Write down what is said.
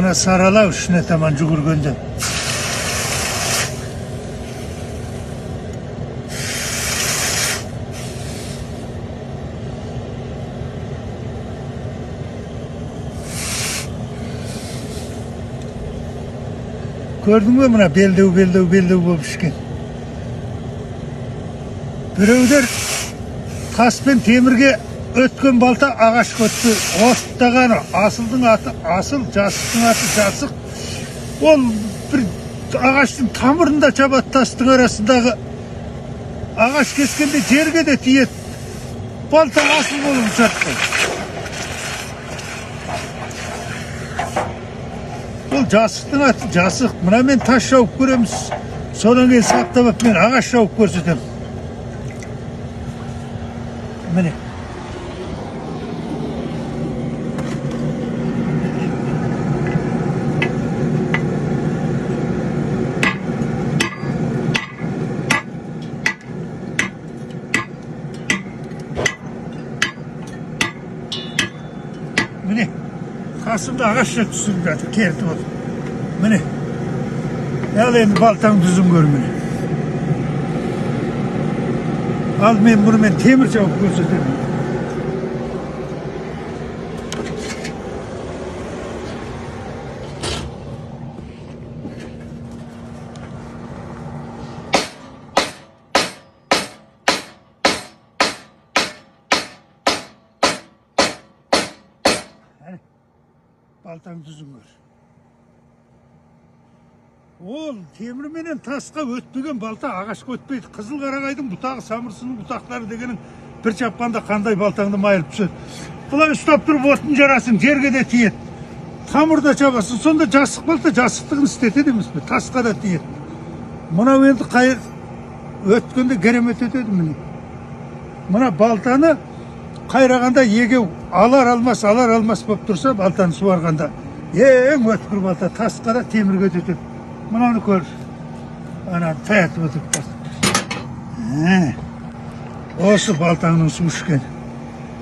Mına sarala üstüne tamam cugurgönde. Gördün mü mına beldev болып ішкен. Біреулер таспен темірге өткен балта ағаш көтті. Оттағаны асылдың аты асыл, жасықтың аты жасық. Ол бір ағаштың тамырында чабады, тастың арасындағы. Ағаш кескенде жерге де тиеді. Балта асыл болып жатты. Ол жасықтың аты жасық. Мына мен тас жауып көреміз. Содан кейін саптап мен ағаш жауып көрсетем. Міне. Міне. Қасымда ағашша түсіріп жатыр, келтіп отыр. Міне. Ал енді балтаң дүзін көр міне. Ал мен бұнымен темір жауып көрсетемін. Балтаң дүзін көр. Ол темірменен тасқа өтпеген балта ағашқа өтпейді. Қызыл қарағайдың бұтағы, самырсының бұтақтары дегенің бір чапқанда қандай балтаңды майылып түседі. Бұлай ұстап тұрып отын жарасың, жерге де тиеді. Тамырда чабасың, сонда жасық балта жасықтығын істетеді емес пе? Тасқа да тиеді. Мынау енді өткенде керемет өтеді міне. Мына балтаны қайрағанда егеу алар алмас болып тұрса, балтаны суарғанда ең өткір балта тасқа да темірге өтеді. Мынаны көр. Ана таятып өтіп бар. Осы балтаңның су ішкен.